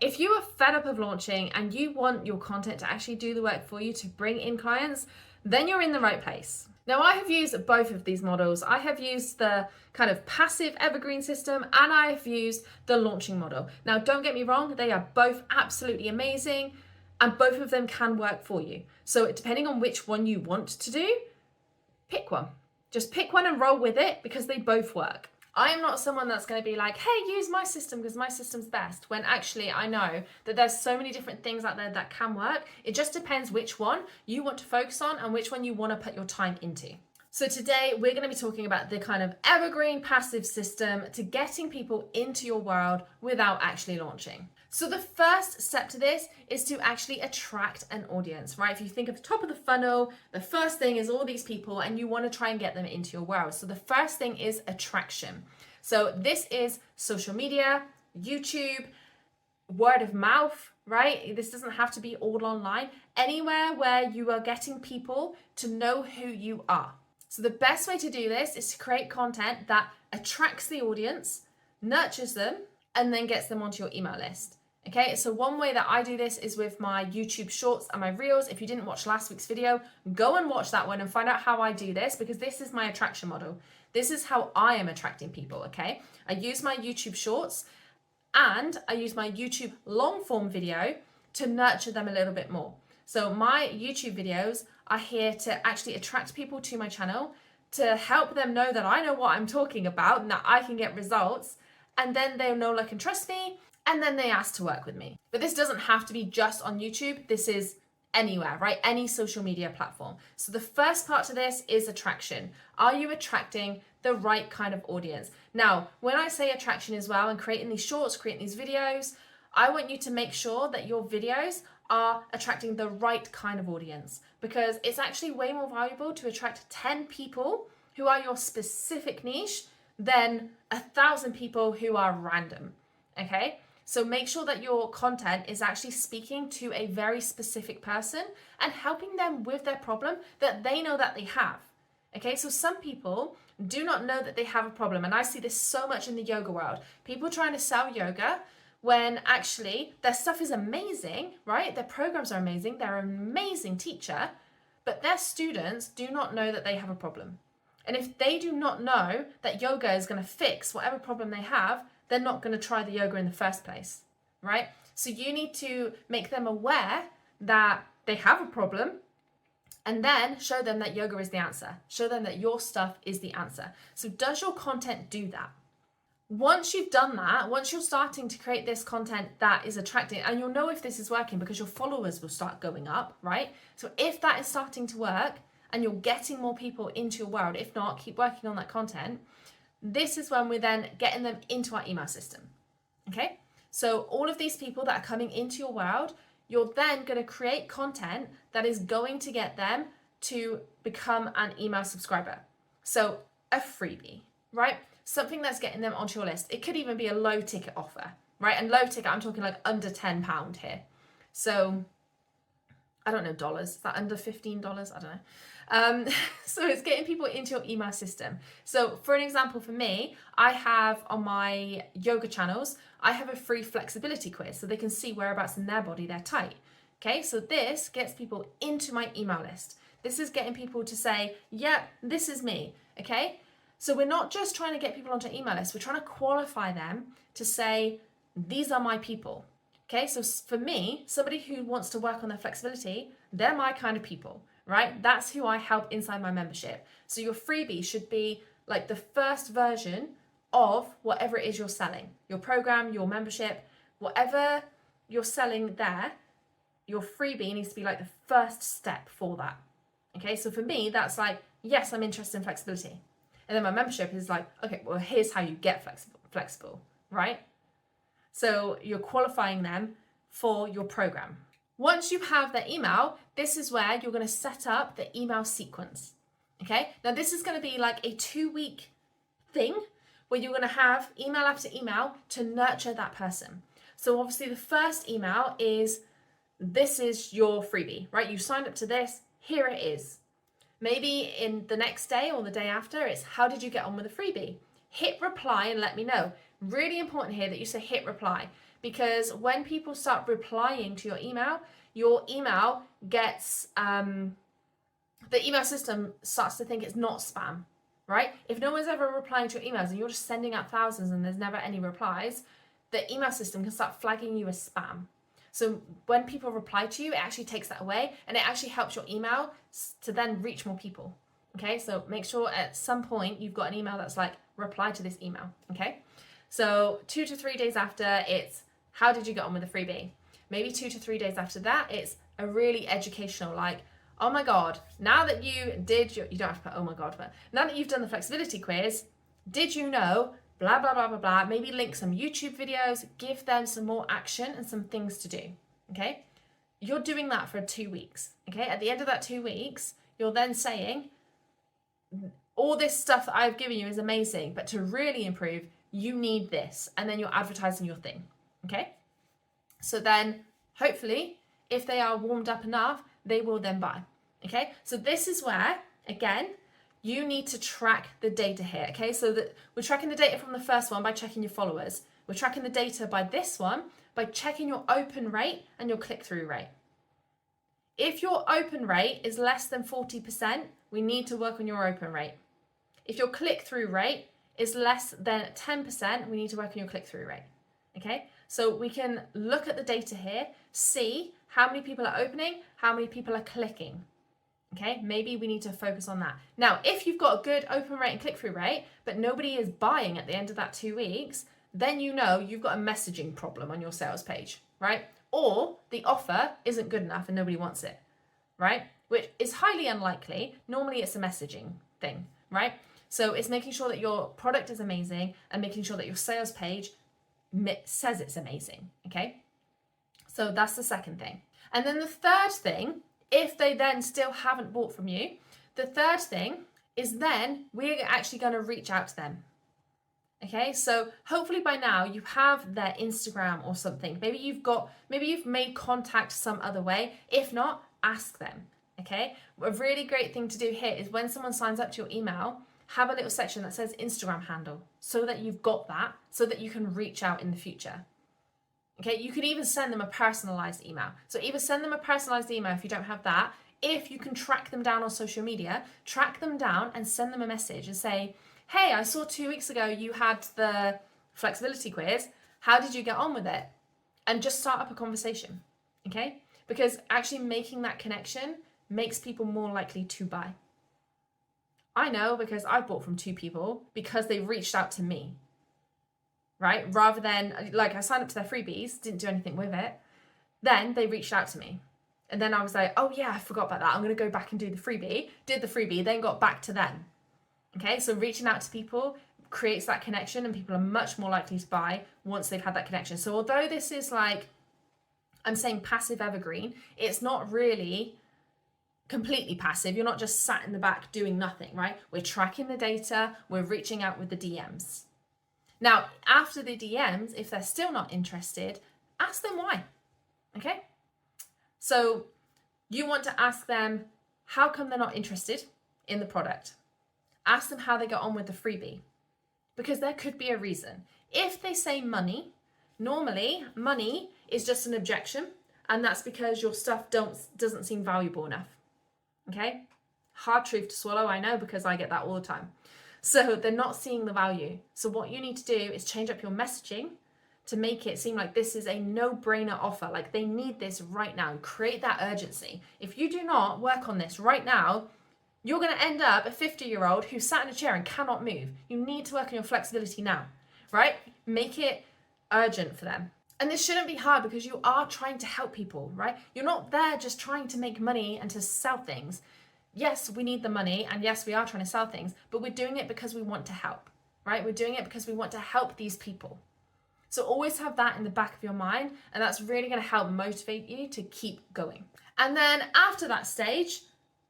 If you are fed up of launching and you want your content to actually do the work for you to bring in clients, then you're in the right place. Now, I have used both of these models. I have used the kind of passive evergreen system and I have used the launching model. Now, don't get me wrong, they are both absolutely amazing and both of them can work for you. So depending on which one you want to do, pick one. Just pick one and roll with it because they both work. I am not someone that's going to be like, hey, use my system because my system's best, when actually I know that there's so many different things out there that can work. It just depends which one you want to focus on and which one you want to put your time into. So today we're going to be talking about the kind of evergreen passive system to getting people into your world without actually launching. So the first step to this is to actually attract an audience, right? If you think of the top of the funnel, the first thing is all these people and you want to try and get them into your world. So the first thing is attraction. So this is social media, YouTube, word of mouth, right? This doesn't have to be all online. Anywhere where you are getting people to know who you are. So the best way to do this is to create content that attracts the audience, nurtures them, and then gets them onto your email list. Okay, so one way that I do this is with my YouTube shorts and my reels. If you didn't watch last week's video, go and watch that one and find out how I do this, because this is my attraction model. This is how I am attracting people, okay? I use my YouTube shorts and I use my YouTube long form video to nurture them a little bit more. So my YouTube videos are here to actually attract people to my channel, to help them know that I know what I'm talking about and that I can get results, and then they'll know, like, and trust me, and then they ask to work with me. But this doesn't have to be just on YouTube. This is anywhere, right? Any social media platform. So the first part to this is attraction. Are you attracting the right kind of audience? Now, when I say attraction as well and creating these shorts, creating these videos, I want you to make sure that your videos are attracting the right kind of audience, because it's actually way more valuable to attract 10 people who are your specific niche than 1,000 people who are random, okay? So make sure that your content is actually speaking to a very specific person and helping them with their problem that they know that they have. Okay, so some people do not know that they have a problem. And I see this so much in the yoga world. People trying to sell yoga when actually their stuff is amazing, right? Their programs are amazing. They're an amazing teacher, but their students do not know that they have a problem. And if they do not know that yoga is going to fix whatever problem they have, they're not going to try the yoga in the first place, right? So you need to make them aware that they have a problem and then show them that yoga is the answer. Show them that your stuff is the answer. So does your content do that? Once you've done that, once you're starting to create this content that is attracting, and you'll know if this is working because your followers will start going up, right? So if that is starting to work and you're getting more people into your world, if not, keep working on that content. This is when we're then getting them into our email system, okay? So all of these people that are coming into your world, you're then going to create content that is going to get them to become an email subscriber. So a freebie, right? Something that's getting them onto your list. It could even be a low ticket offer, right? And low ticket, I'm talking like under £10 here. So I don't know, dollars. Is that under $15? I don't know. So it's getting people into your email system. So for an example, for me, I have on my yoga channels, I have a free flexibility quiz so they can see whereabouts in their body they're tight. Okay, so this gets people into my email list. This is getting people to say, yeah, this is me. Okay, so we're not just trying to get people onto an email list, we're trying to qualify them to say, these are my people. Okay, so for me, somebody who wants to work on their flexibility, they're my kind of people, right? That's who I help inside my membership. So your freebie should be like the first version of whatever it is you're selling. Your program, your membership, whatever you're selling there, your freebie needs to be like the first step for that. Okay, so for me, that's like, yes, I'm interested in flexibility. And then my membership is like, okay, well, here's how you get flexible, right? So you're qualifying them for your program. Once you have their email, this is where you're going to set up the email sequence. Okay, now this is going to be like a 2-week thing where you're going to have email after email to nurture that person. So obviously the first email is, this is your freebie, right? You signed up to this, here it is. Maybe in the next day or the day after, it's how did you get on with the freebie? Hit reply and let me know. Really important here that you say hit reply, because when people start replying to your email gets, the email system starts to think it's not spam, right? If no one's ever replying to your emails and you're just sending out thousands and there's never any replies, the email system can start flagging you as spam. So when people reply to you, it actually takes that away, and it actually helps your email to then reach more people. Okay, so make sure at some point you've got an email that's like, reply to this email. Okay, so 2 to 3 days after, it's how did you get on with the freebie? Maybe 2 to 3 days after that, it's a really educational, like, oh my God, now that you did you don't have to put oh my God, but now that you've done the flexibility quiz, did you know blah, blah, blah, blah, blah. Maybe link some YouTube videos, give them some more action and some things to do, okay? You're doing that for 2 weeks, okay? At the end of that 2 weeks, you're then saying, all this stuff that I've given you is amazing, but to really improve, you need this. And then you're advertising your thing, okay? So then, hopefully, if they are warmed up enough, they will then buy, okay? So this is where, again, you need to track the data here, okay? So that we're tracking the data from the first one by checking your followers. We're tracking the data by this one by checking your open rate and your click-through rate. If your open rate is less than 40%, we need to work on your open rate. If your click-through rate is less than 10%, we need to work on your click-through rate, okay? So we can look at the data here, see how many people are opening, how many people are clicking. Okay, maybe we need to focus on that. Now, if you've got a good open rate and click-through rate, but nobody is buying at the end of that 2 weeks, then you know you've got a messaging problem on your sales page, right? Or the offer isn't good enough and nobody wants it, right? Which is highly unlikely. Normally it's a messaging thing, right? So it's making sure that your product is amazing and making sure that your sales page says it's amazing, okay? So that's the second thing. And then the third thing, if they then still haven't bought from you, the third thing is then we're actually going to reach out to them. Okay, so hopefully by now you have their Instagram or something. Maybe you've made contact some other way. If not, ask them. Okay, a really great thing to do here is when someone signs up to your email, have a little section that says Instagram handle so that you've got that, so that you can reach out in the future. Okay, you could even send them a personalized email. So either send them a personalized email if you don't have that. If you can track them down on social media, track them down and send them a message and say, hey, I saw 2 weeks ago you had the flexibility quiz. How did you get on with it? And just start up a conversation, okay? Because actually making that connection makes people more likely to buy. I know because I've bought from 2 people because they reached out to me. Right? Rather than, like, I signed up to their freebies, didn't do anything with it. Then they reached out to me. And then I was like, oh yeah, I forgot about that. I'm going to go back and do the freebie. Did the freebie, then got back to them. Okay, so reaching out to people creates that connection and people are much more likely to buy once they've had that connection. So although this is like, I'm saying passive evergreen, it's not really completely passive. You're not just sat in the back doing nothing, right? We're tracking the data, we're reaching out with the DMs. Now, after the DMs, if they're still not interested, ask them why, okay? So you want to ask them, how come they're not interested in the product? Ask them how they got on with the freebie, because there could be a reason. If they say money, normally money is just an objection, and that's because your stuff doesn't seem valuable enough, okay? Hard truth to swallow, I know, because I get that all the time. So they're not seeing the value. So what you need to do is change up your messaging to make it seem like this is a no-brainer offer. Like they need this right now. Create that urgency. If you do not work on this right now, you're going to end up a 50-year-old who sat in a chair and cannot move. You need to work on your flexibility now, right? Make it urgent for them. And this shouldn't be hard because you are trying to help people, right? You're not there just trying to make money and to sell things. Yes, we need the money, and yes, we are trying to sell things, but we're doing it because we want to help, right? We're doing it because we want to help these people. So always have that in the back of your mind, and that's really going to help motivate you to keep going. And then after that stage,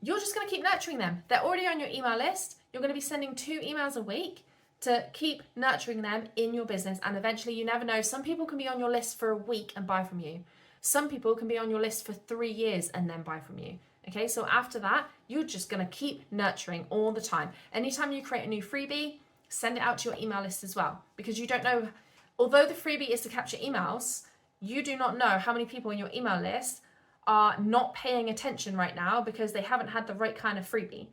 you're just going to keep nurturing them. They're already on your email list. You're going to be sending 2 emails a week to keep nurturing them in your business, and eventually, you never know, some people can be on your list for a week and buy from you. Some people can be on your list for 3 years and then buy from you. Okay, so after that, you're just going to keep nurturing all the time. Anytime you create a new freebie, send it out to your email list as well, because you don't know Although the freebie is to capture emails, you do not know how many people in your email list are not paying attention right now because they haven't had the right kind of freebie,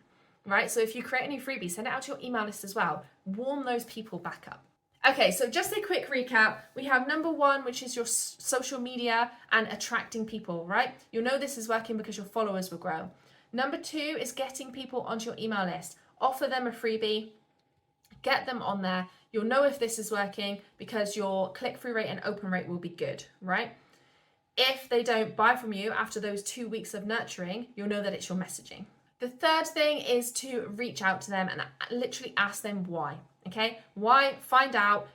right? So if you create a new freebie, send it out to your email list as well. Warm those people back up. Okay, so just a quick recap. We have number 1, which is your social media and attracting people, right? You'll know this is working because your followers will grow. Number 2 is getting people onto your email list. Offer them a freebie, get them on there. You'll know if this is working because your click-through rate and open rate will be good, right? If they don't buy from you after those 2 weeks of nurturing, you'll know that it's your messaging. The third thing is to reach out to them and literally ask them why, okay? Why, find out,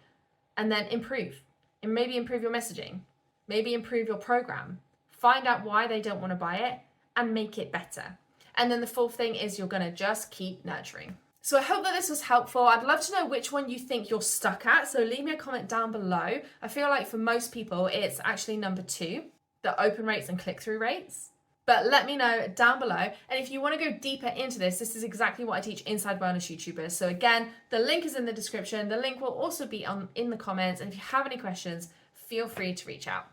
and then improve. And maybe improve your messaging. Maybe improve your program. Find out why they don't want to buy it and make it better. And then the fourth thing is you're going to just keep nurturing. So I hope that this was helpful. I'd love to know which one you think you're stuck at. So leave me a comment down below. I feel like for most people, it's actually number 2, the open rates and click-through rates. But let me know down below. And if you want to go deeper into this is exactly what I teach inside Wellness YouTubers. So again, the link is in the description. The link will also be in the comments. And if you have any questions, feel free to reach out.